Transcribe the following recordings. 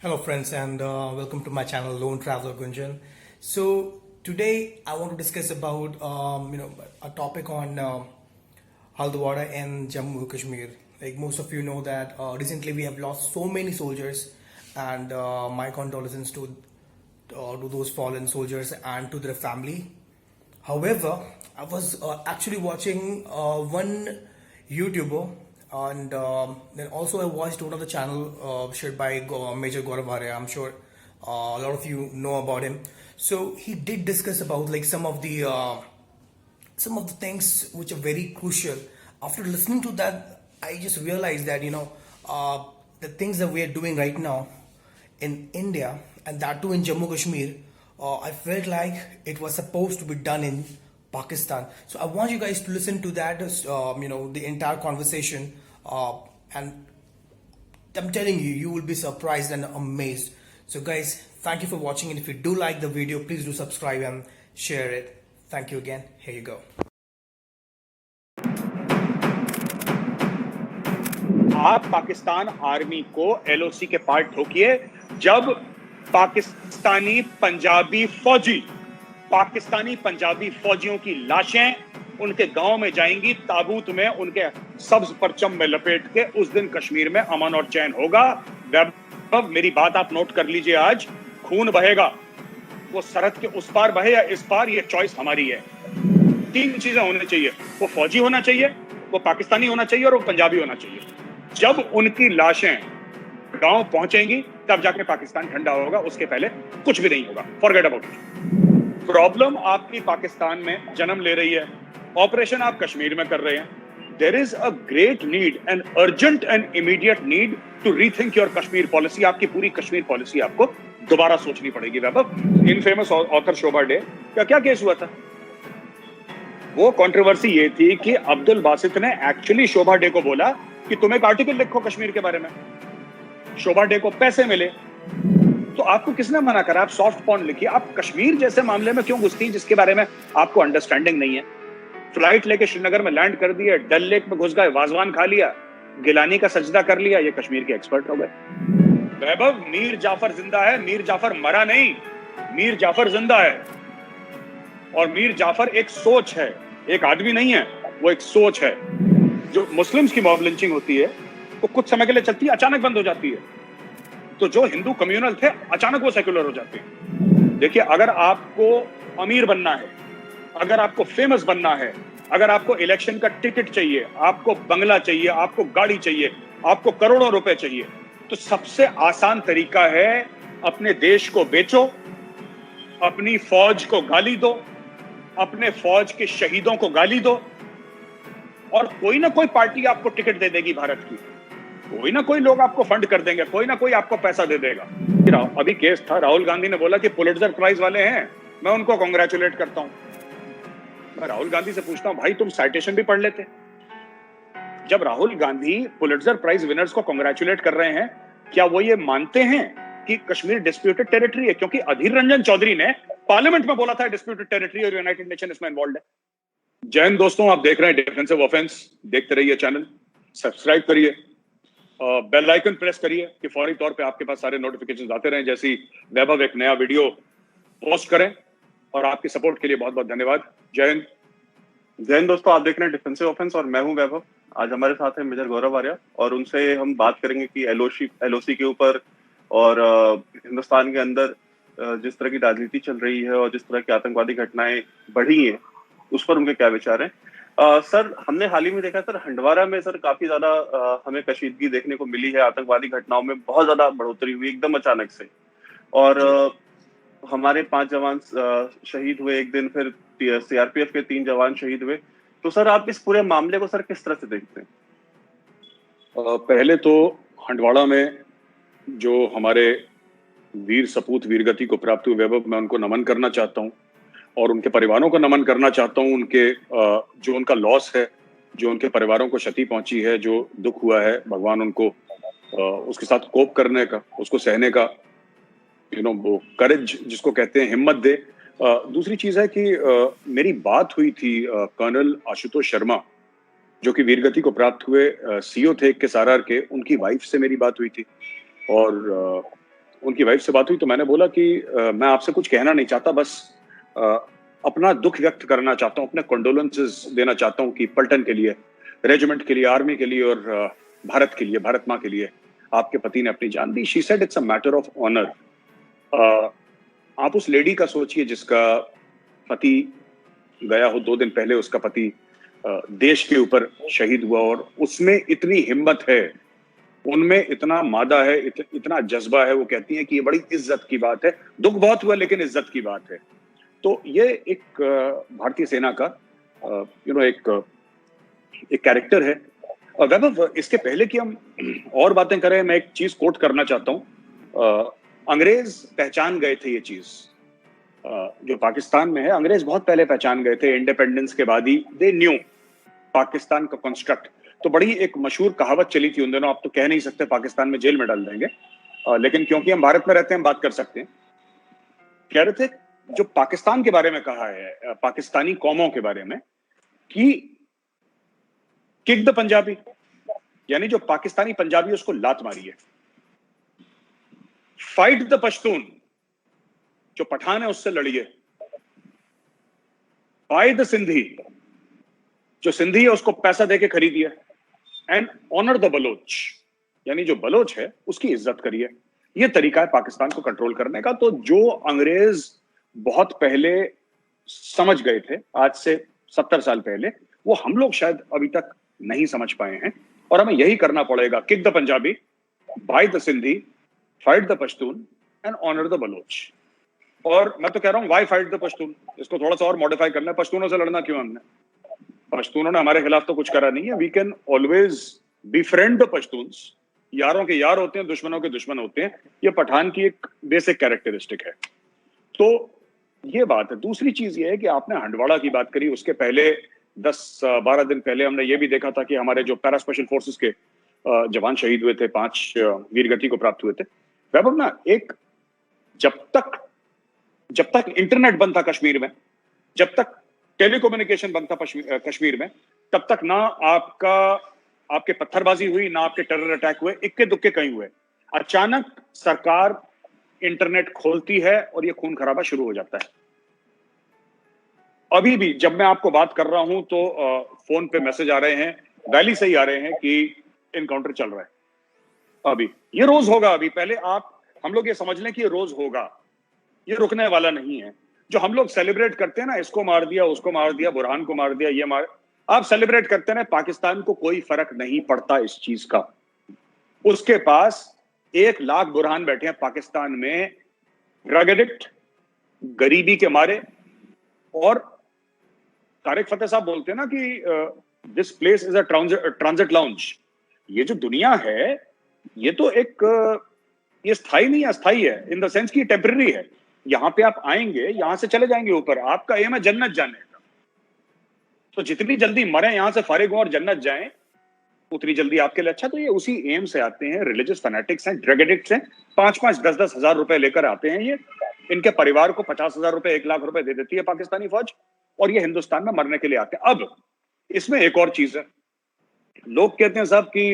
Hello, friends, and welcome to my channel, Lone Traveler Gunjan. So today I want to discuss about a topic on Haldwara and Jammu and Kashmir. Like most of you know that recently we have lost so many soldiers, and my condolences to those fallen soldiers and to their family. However, I was actually watching one YouTuber, and then also I watched one of the channel shared by Major Gaurav Arya. I'm sure a lot of you know about him. So he did discuss about like some of the things which are very crucial. After listening to that, I just realized that the things that we are doing right now in India, and that too in Jammu Kashmir, I felt like it was supposed to be done in Pakistan. So I want you guys to listen to that, the entire conversation, and I'm telling you, you will be surprised and amazed. So guys, thank you for watching, and if you do like the video, please do subscribe and share it. Thank you again. Here you go. आप Pakistan army को LOC के part ठोकिए जब पाकिस्तानी पंजाबी फौजियों की लाशें उनके गांव में जाएंगी, ताबूत में उनके सब्ज परचम में लपेट के। उस दिन कश्मीर में अमन और चैन होगा। वैभव, मेरी बात आप नोट कर लीजिए। आज खून बहेगा, वो सरहद के उस पार बहे या इस पार, ये चॉइस हमारी है। 3 चीजें होनी चाहिए, वो फौजी होना चाहिए, वो पाकिस्तानी होना चाहिए और वो पंजाबी होना चाहिए। जब उनकी लाशें गांव पहुंचेंगी तब जाके पाकिस्तान ठंडा होगा, उसके पहले कुछ भी नहीं होगा। Forget about it. प्रॉब्लम आपकी पाकिस्तान में जन्म ले रही है, ऑपरेशन आप कश्मीर में कर रहे हैं। There is a great need, an urgent and immediate need to rethink your Kashmir policy. आपकी पूरी कश्मीर पॉलिसी आपको दोबारा सोचनी पड़ेगी। वैभव, इनफेमस ऑथर शोभा डे का क्या केस हुआ था? वो कंट्रोवर्सी ये थी कि अब्दुल बासित ने एक्चुअली शोभा डे को बोला कि तुम एक आर्टिकल लिखो कश्मीर के बारे में। शोभा डे को पैसे मिले, तो आपको किसने मना करा? आप सॉफ्ट पॉर्न लिखिए। आप कश्मीर जैसे मामले में क्यों घुसती, जिसके बारे में आपको अंडरस्टैंडिंग नहीं है? फ्लाइट लेके श्रीनगर में लैंड कर दिए, डल लेक में घुस गए, वाजवान खा लिया, गिलानी का सजदा कर लिया, ये कश्मीर के एक्सपर्ट हो गए। वैभव, मीर जाफर जिंदा है, मीर जाफर मरा नहीं, मीर जाफर जिंदा है। और मीर जाफर एक सोच है, एक आदमी नहीं है, वो एक सोच है। जो मुस्लिम्स की मॉब लिंचिंग होती है वो कुछ समय के लिए चलती है, अचानक बंद हो जाती है। तो जो हिंदू कम्युनल थे, अचानक वो सेक्युलर हो जाते हैं। देखिए, अगर आपको अमीर बनना है, अगर आपको फेमस बनना है, अगर आपको इलेक्शन का टिकट चाहिए, आपको बंगला चाहिए, आपको गाड़ी चाहिए, आपको करोड़ों रुपए चाहिए, तो सबसे आसान तरीका है अपने देश को बेचो, अपनी फौज को गाली दो, अपने फौज के शहीदों को गाली दो, और कोई ना कोई पार्टी आपको टिकट दे देगी भारत की, कोई ना कोई लोग आपको फंड कर देंगे, कोई ना कोई आपको पैसा दे देगा। अभी केस था, राहुल गांधी ने बोला कि पुलित्जर प्राइज वाले हैं, मैं उनको कांग्रेचुलेट करता हूं। मैं राहुल गांधी से पूछता हूं, भाई तुम साइटेशन भी पढ़ लेते? जब Rahul Gandhi Pulitzer prize winners को कांग्रेचुलेट कर रहे हैं, क्या वो ये मानते हैं कि कश्मीर डिस्प्यूटेड टेरिटरी है? क्योंकि अधीर रंजन चौधरी ने पार्लियामेंट में बोला था डिस्प्यूटेड टेरिटरी और यूनाइटेड नेशन इसमें इन्वॉल्व है। जय हिंद दोस्तों, आप देख रहे हैं डिफेंसिव ऑफेंस। देखते रहिए चैनल, सब्सक्राइब करिए, बेल आइकन प्रेस करिए कि फौरी तौर पे आपके पास सारे नोटिफिकेशंस आते रहें जैसी वैभव एक नया वीडियो पोस्ट करें। और आपकी सपोर्ट के लिए बहुत बहुत धन्यवाद। जय हिंद। जय हिंद दोस्तों, आप देख रहे हैं डिफेंसिव ऑफेंस और मैं हूं वैभव। आज हमारे साथ है मेजर गौरव आर्या और उनसे हम बात करेंगे कि एलओसी के ऊपर और हिंदुस्तान के अंदर जिस तरह की राजनीति चल रही है और जिस तरह की आतंकवादी घटनाएं बढ़ी हैं, उस पर उनके क्या विचार हैं। सर, हमने हाल ही में देखा सर, हंडवारा में सर काफी ज्यादा हमें कशीदगी देखने को मिली है। आतंकवादी घटनाओं में बहुत ज्यादा बढ़ोतरी हुई एकदम अचानक से, और हमारे 5 जवान शहीद हुए एक दिन, फिर सीआरपीएफ के 3 जवान शहीद हुए। तो सर, आप इस पूरे मामले को सर किस तरह से देखते हैं? पहले तो हंडवाड़ा में जो हमारे वीर सपूत वीरगति को प्राप्त हुए वैभव, मैं उनको नमन करना चाहता हूँ और उनके परिवारों को नमन करना चाहता हूँ। उनके जो उनका लॉस है, जो उनके परिवारों को क्षति पहुंची है, जो दुख हुआ है, भगवान उनको उसके साथ कोप करने का, उसको सहने का वो करेज जिसको कहते हैं, हिम्मत दे। दूसरी चीज है कि मेरी बात हुई थी कर्नल आशुतोष शर्मा, जो कि वीरगति को प्राप्त हुए सीओ थे केसारार के, उनकी वाइफ से मेरी बात हुई थी। और उनकी वाइफ से बात हुई तो मैंने बोला कि मैं आपसे कुछ कहना नहीं चाहता, बस अपना दुख व्यक्त करना चाहता हूँ, अपने कंडोलेंसेस देना चाहता हूँ कि पलटन के लिए, रेजिमेंट के लिए, आर्मी के लिए और भारत के लिए, भारत माँ के लिए आपके पति ने अपनी जान दी। She said it's a matter of honour. आप उस लेडी का सोचिए जिसका पति गया हो 2 दिन पहले, उसका पति देश के ऊपर शहीद हुआ, और उसमें इतनी हिम्मत है, उनमें इतना मादा है, इतना जज्बा है। वो कहती है कि ये बड़ी इज्जत की बात है, दुख बहुत हुआ लेकिन इज्जत की बात है। तो ये एक भारतीय सेना का एक कैरेक्टर है। वैभव, इसके पहले कि हम और बातें करें, मैं एक चीज कोट करना चाहता हूँ। अंग्रेज पहचान गए थे ये चीज, जो पाकिस्तान में है, अंग्रेज बहुत पहले पहचान गए थे, इंडिपेंडेंस के बाद ही दे न्यू पाकिस्तान का कंस्ट्रक्ट। तो बड़ी एक मशहूर कहावत चली थी उन दिनों, आप तो कह नहीं सकते पाकिस्तान में जेल में डाल देंगे, लेकिन क्योंकि हम भारत में रहते हैं हम बात कर सकते हैं। कह रहे थे जो पाकिस्तान के बारे में कहा है, पाकिस्तानी कौमों के बारे में, कि किक द पंजाबी, यानी जो पाकिस्तानी पंजाबी उसको लात मारी है। फाइट द पश्तून, जो पठान है उससे लड़िए। बाय द सिंधी, जो सिंधी है उसको पैसा देके खरीदिए। एंड ऑनर द बलोच, यानी जो बलोच है उसकी इज्जत करिए। यह तरीका है पाकिस्तान को कंट्रोल करने का। तो जो अंग्रेज बहुत पहले समझ गए थे, आज से 70 साल पहले, वो हम लोग शायद अभी तक नहीं समझ पाए हैं, और हमें यही करना पड़ेगा। Kick the Punjabi, buy the Sindhi, fight the Pashtun and honour the Baloch. और मैं तो कह रहा हूं, वाई फाइट द पश्तून, इसको थोड़ा सा और मॉडिफाई करना है। पश्तूनों से लड़ना क्यों हमने? पश्तूनों ने हमारे खिलाफ तो कुछ करा नहीं है। We can always befriend the Pashtuns. यारों के यार होते हैं, दुश्मनों के दुश्मन होते हैं। ये पठान की एक बेसिक कैरेक्टरिस्टिक है। तो ये बात है। दूसरी चीज ये है कि आपने हंडवाड़ा की बात करी, उसके पहले 10-12 दिन पहले हमने ये भी देखा था कि हमारे जो पैरा स्पेशल फोर्सेस के जवान शहीद हुए थे, 5 वीरगति को प्राप्त हुए थे। वैभव ना, एक जब तक इंटरनेट बंद था कश्मीर में, जब तक टेलीकम्युनिकेशन बंद था कश्मीर में, तब तक ना आपके पत्थरबाजी हुई, ना आपके टेरर अटैक हुए, इक्के दुक्के कहीं हुए। अचानक सरकार इंटरनेट खोलती है और ये खून खराबा शुरू हो जाता है। अभी भी जब मैं आपको बात कर रहा हूं तो फोन पे मैसेज आ रहे हैं, वैली से ही आ रहे हैं कि इनकाउंटर चल रहा है। अभी ये रोज होगा। अभी पहले हम लोग ये समझ लें कि ये रोज होगा, ये रुकने वाला नहीं है। जो हम लोग सेलिब्रेट करते हैं ना, इसको मार दिया, उसको मार दिया, बुरहान को मार दिया, ये मार, आप सेलिब्रेट करते हैं ना, पाकिस्तान को कोई फर्क नहीं पड़ता इस चीज का। उसके पास 1 लाख बुरहान बैठे हैं पाकिस्तान में, ड्रग एडिक्ट, गरीबी के मारे। और तारिक फतेह साहब बोलते हैं ना कि this place is a transit lounge. ये जो दुनिया है, ये तो ये स्थायी नहीं है, अस्थायी है, इन द सेंस की टेम्पररी है। यहां पे आप आएंगे, यहां से चले जाएंगे ऊपर। आपका एम है जन्नत जाने का। तो जितनी जल्दी मरे, यहां से फारिग हो और जन्नत जाएं, उतनी जल्दी आपके लिए अच्छा। तो ये उसी एम से आते हैं। रिलीजियस फैनेटिक्स हैं, ड्रग एडिक्ट्स हैं, 5-5, 10-10 हजार रुपए लेकर आते हैं। ये इनके परिवार को 50,000 रुपए, 1 लाख रुपए दे देती है पाकिस्तानी फौज, और ये हिंदुस्तान में मरने के लिए आते हैं। अब इसमें एक और चीज है। लोग कहते हैं साहब कि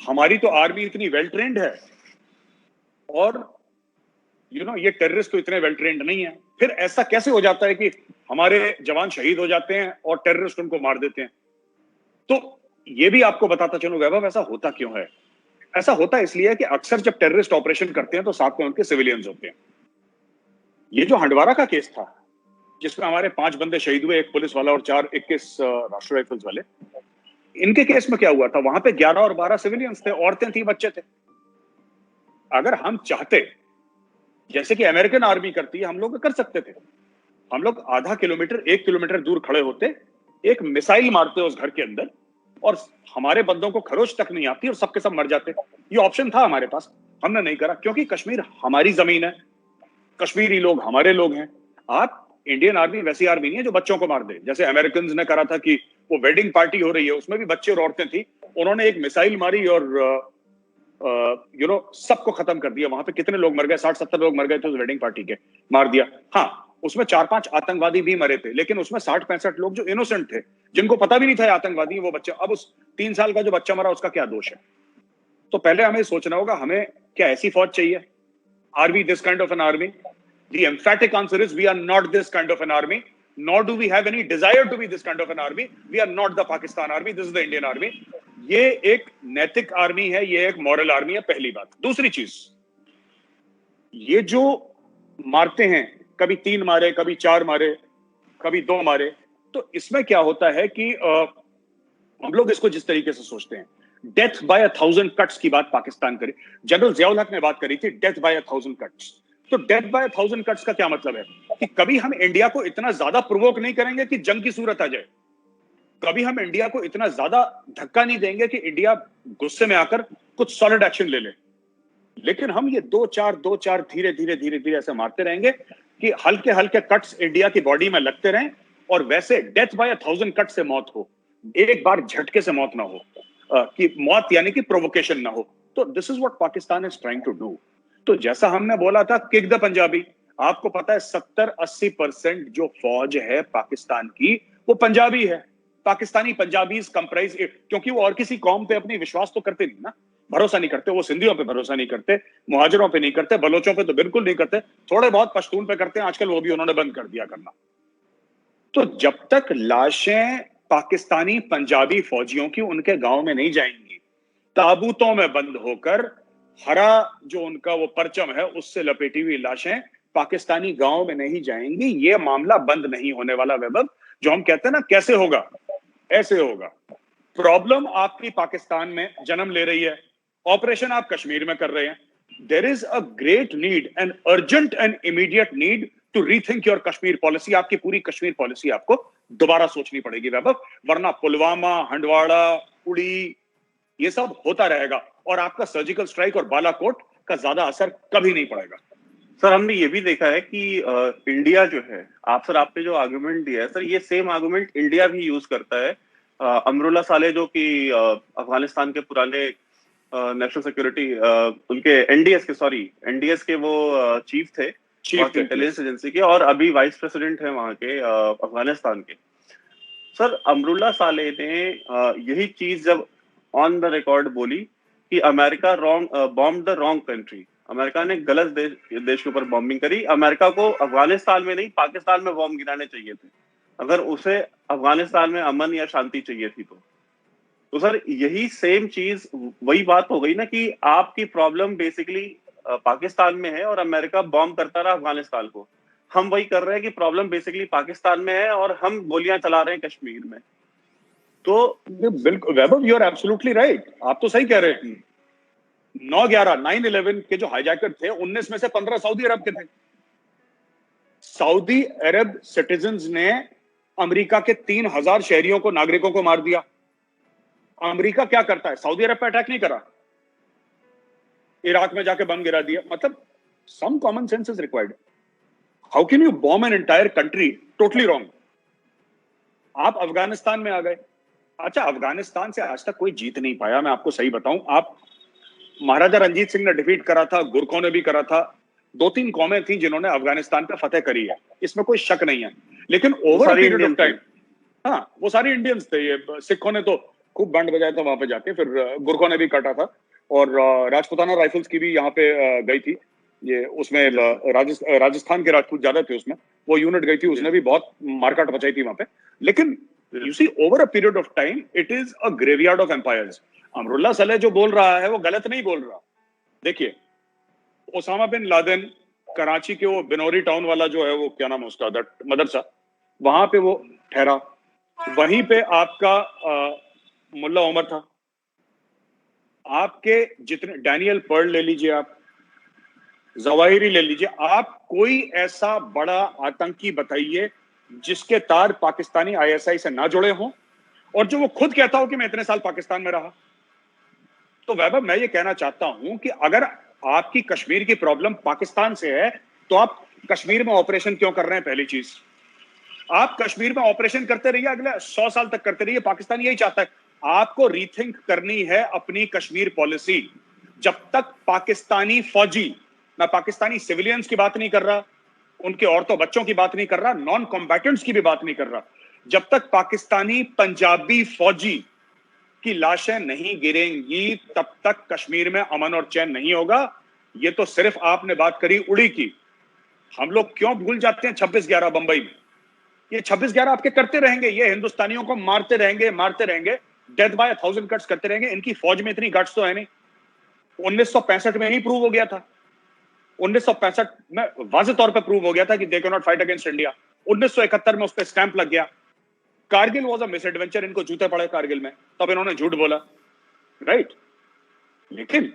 हमारी तो आर्मी इतनी वेल ट्रेंड है, और ये टेररिस्ट तो इतने वेल ट्रेंड नहीं है। फिर ऐसा कैसे हो जाता है कि हमारे जवान शहीद हो जाते हैं और टेररिस्ट उनको मार देते हैं? तो ये भी आपको बताता चलूं वैभव, ऐसा होता क्यों है? ऐसा होता इसलिए है कि अक्सर जब टेररिस्ट ऑपरेशन करते हैं तो साथ में उनके सिविलियंस होते हैं। ये जो हंडवारा का केस था, जिसमें हमारे 5 बंदे शहीद हुए, 1 पुलिस वाला और 21 राष्ट्रीय राइफल्स वाले, इनके केस में क्या हुआ था? वहां पे 11 और 12 सिविलियंस थे, औरतें थी, बच्चे थे। अगर हम चाहते, जैसे कि अमेरिकन आर्मी करती है, हम लोग कर सकते थे। हम लोग आधा किलोमीटर, 1 किलोमीटर दूर खड़े होते, एक मिसाइल मारते उस घर के अंदर, और हमारे बंदों को खरोच तक नहीं आती और सबके सब मर जाते। ये ऑप्शन था हमारे पास, हमने नहीं करा, क्योंकि कश्मीर हमारी जमीन है, कश्मीरी लोग हमारे लोग हैं। आप इंडियन आर्मी वैसी आर्मी नहीं है जो बच्चों को मार दे। जैसे अमेरिकन ने करा था कि वो वेडिंग पार्टी हो रही है, उसमें भी बच्चे और औरतें थी, उन्होंने एक मिसाइल मारी और सबको खत्म कर दिया। वहां पे कितने लोग मर गए? 60-70 लोग मर गए थे उस वेडिंग पार्टी के, मार दिया। हाँ, उसमें 4-5 आतंकवादी भी मरे थे, लेकिन उसमें 60-65 लोग जो इनोसेंट थे, जिनको पता भी नहीं था आतंकवादी, वो बच्चे। अब उस 3 साल का जो बच्चा मरा, उसका क्या दोष है? तो पहले हमें सोचना होगा, हमें क्या ऐसी फौज चाहिए Are we this kind of an army? The emphatic answer is we are not this kind of an army, nor do we have any desire to be this kind of an army. We are not the Pakistan army. This is the Indian army. ये एक नैतिक army है, ये एक moral army है, पहली बात। दूसरी चीज, ये जो मारते हैं, कभी 3 मारे, कभी 4 मारे, कभी 2 मारे, तो इसमें क्या होता है कि हम लोग इसको जिस तरीके से सोचते हैं, डेथ बाय 1000 कट्स की बात पाकिस्तान करे, जनरल जियाउल हक ने बात करी थी डेथ बाय 1000 कट्स। तो डेथ बाय 1000 कट्स का क्या मतलब है कि कभी हम इंडिया को इतना ज्यादा प्रोवोक नहीं करेंगे कि जंग की सूरत आ जाए, कभी हम इंडिया को इतना ज्यादा धक्का नहीं देंगे कि इंडिया गुस्से में आकर कुछ सॉलिड एक्शन ले ले, लेकिन हम ये 2-4 धीरे धीरे ऐसे मारते रहेंगे कि हल्के हल्के कट्स इंडिया की बॉडी में लगते रहें, और वैसे डेथ बाय 1000 कट से मौत हो, एक बार झटके से मौत ना हो, कि मौत यानी कि प्रोवोकेशन ना हो। तो this is what Pakistan is trying to do. तो जैसा हमने बोला था, किक द पंजाबी, आपको पता है 70-80% जो फौज है पाकिस्तान की वो पंजाबी है। पाकिस्तानी पंजाबीज कंप्राइज, क्योंकि वो और किसी कौम पे अपनी विश्वास तो करते नहीं ना, भरोसा नहीं करते, वो सिंधियों पे भरोसा नहीं करते, मुहाजिरों पे नहीं करते, बलोचों पे तो बिल्कुल नहीं करते, थोड़े बहुत पश्तून पे करते हैं, आजकल वो भी उन्होंने बंद कर दिया करना। तो जब तक लाशें पाकिस्तानी पंजाबी फौजियों की उनके गांव में नहीं जाएंगी, ताबूतों में बंद होकर हरा जो उनका वो परचम है उससे लपेटी हुई लाशें पाकिस्तानी गांव में नहीं जाएंगी, ये मामला बंद नहीं होने वाला। वैभव, जो हम कहते हैं ना कैसे होगा, ऐसे होगा। प्रॉब्लम आपकी पाकिस्तान में जन्म ले रही है, ऑपरेशन आप कश्मीर में कर रहे हैं। There is a great need, an urgent and immediate need to rethink your Kashmir policy. आपकी पूरी कश्मीर पॉलिसी आपको दोबारा सोचनी पड़ेगी वैभव, वरना पुलवामा, हंडवाड़ा, उड़ी, ये सब होता रहेगा और आपका सर्जिकल स्ट्राइक और बालाकोट का ज्यादा असर कभी नहीं पड़ेगा। सर, हमने ये भी देखा है कि इंडिया जो है, आपने जो आर्गुमेंट दिया है सर, ये सेम आर्गुमेंट इंडिया भी यूज करता है। अमरुल्ला साले जो कि अफगानिस्तान के पुराने नेशनल सिक्योरिटी, उनके एनडीएस के वो चीफ थे इंटेलिजेंस एजेंसी के, और अभी वाइस प्रेसिडेंट है वहां के अफगानिस्तान के। सर, अमरुल्ला साले ने यही चीज जब ऑन द रिकॉर्ड बोली कि America bomb the wrong country, America ने गलत देश के ऊपर बॉम्बिंग करी, अमेरिका को अफगानिस्तान में नहीं पाकिस्तान में बॉम्ब गिराने चाहिए थे अगर उसे अफगानिस्तान में अमन या शांति चाहिए थी। तो सर, यही सेम चीज, वही बात हो गई ना कि आपकी प्रॉब्लम बेसिकली पाकिस्तान में है और अमेरिका बॉम्ब करता रहा अफगानिस्तान को। हम वही कर रहे हैं कि प्रॉब्लम बेसिकली पाकिस्तान में है और हम गोलियां चला रहे हैं कश्मीर में। तो बिल्कुल वैभव, यू आर एब्सोल्युटली राइट, आप तो सही कह रहे हैं। 9/11 के जो हाईजैकर थे, 19 में से 15 सऊदी अरब के थे। सऊदी अरब सिटीजन्स ने अमेरिका के 3000 शहरियों को, नागरिकों को मार दिया। अमेरिका क्या करता है? सऊदी अरब पर अटैक नहीं करा, इराक में जाके बम गिरा दिया। मतलब some common sense is required. How can you bomb an entire country? Totally wrong. आप अफगानिस्तान में आ गए। अच्छा, अफगानिस्तान से आज तक कोई जीत नहीं पाया, मैं आपको सही बताऊं। आप महाराजा रंजीत सिंह ने डिफीट करा था, गुरखों ने भी करा था, 2-3 कौमें थी जिन्होंने अफगानिस्तान पे फतेह करी है, इसमें कोई शक नहीं है। लेकिन ओवर पीरियड ऑफ टाइम, हाँ, वो सारे इंडियंस थे। ये सिखों ने तो खूब बैंड बजाया था वहां पे जाके, फिर गुरखों ने भी काटा था, और राजपूताना राइफल्स की भी यहाँ पे गई थी। ये उसमें राजस्थान के राजपूत ज्यादा थे उसमें, वो यूनिट गई थी, उसने भी बहुत मारकाट मचाई थी वहां पे। लेकिन you see, over a period of time it is a graveyard of empires. Amrullah Saleh जो बोल रहा है वो गलत नहीं बोल रहा। देखिए, ओसामा बिन लादेन कराची के वो बिनोरी टाउन वाला जो है, वो क्या नाम है उसका, दैट मदरसा, वहां पे वो ठहरा। वहीं पे आपका मुल्ला उमर था। आपके जितने, डैनियल पर्ल ले लीजिए, आप जवाहिरी ले लीजिए, आप कोई ऐसा बड़ा आतंकी बताइए जिसके तार पाकिस्तानी आईएसआई से ना जुड़े हों, और जो वो खुद कहता हो कि मैं इतने साल पाकिस्तान में रहा। तो वैभव, मैं ये कहना चाहता हूं कि अगर आपकी कश्मीर की प्रॉब्लम पाकिस्तान से है, तो आप कश्मीर में ऑपरेशन क्यों कर रहे हैं? पहली चीज, आप कश्मीर में ऑपरेशन करते रहिए, अगले 100 साल तक करते रहिए। पाकिस्तान यही चाहता है। आपको रीथिंक करनी है अपनी कश्मीर पॉलिसी। जब तक पाकिस्तानी फौजी, मैं पाकिस्तानी सिविलियंस की बात नहीं कर रहा, उनके औरतों बच्चों की बात नहीं कर रहा, नॉन कॉम्बैटेंट्स की भी बात नहीं कर रहा, जब तक पाकिस्तानी पंजाबी फौजी की लाशें नहीं गिरेंगी, तब तक कश्मीर में अमन और चैन नहीं होगा। ये तो सिर्फ आपने बात करी उड़ी की। हम लोग क्यों भूल जाते हैं 26/11 बंबई में? ये 26/11 आपके करते रहेंगे, ये हिंदुस्तानियों को मारते रहेंगे, डेथ बाय 1000 कट्स करते रहेंगे। इनकी फौज में इतनी गट्स तो है नहीं। 1965 में ही प्रूव हो गया था। 1965 में वाज़ेह तौर पे प्रूव हो गया था कि they can not fight against India. 1971 में उस पर स्टैंप लग गया। Kargil was a miss adventure, इनको जूते पड़े कारगिल में, तब इन्होंने झूठ बोला, राइट? लेकिन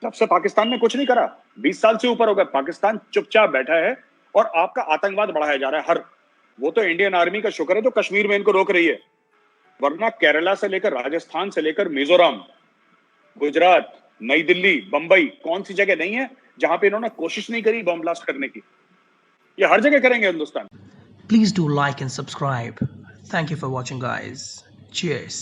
तब से पाकिस्तान ने कुछ नहीं करा। 20 साल से ऊपर हो गया, पाकिस्तान चुपचाप बैठा है और आपका आतंकवाद बढ़ाया जा रहा है। वो तो इंडियन आर्मी का शुक्र है जो कश्मीर में इनको रोक रही है, वरना केरला से लेकर राजस्थान से लेकर मिजोरम, गुजरात, नई दिल्ली, बंबई, कौन सी जगह नहीं है जहां पे इन्होंने कोशिश नहीं करी बॉम्ब ब्लास्ट करने की? ये हर जगह करेंगे Hindustan. Please do like and subscribe. Thank you for watching, guys. Cheers.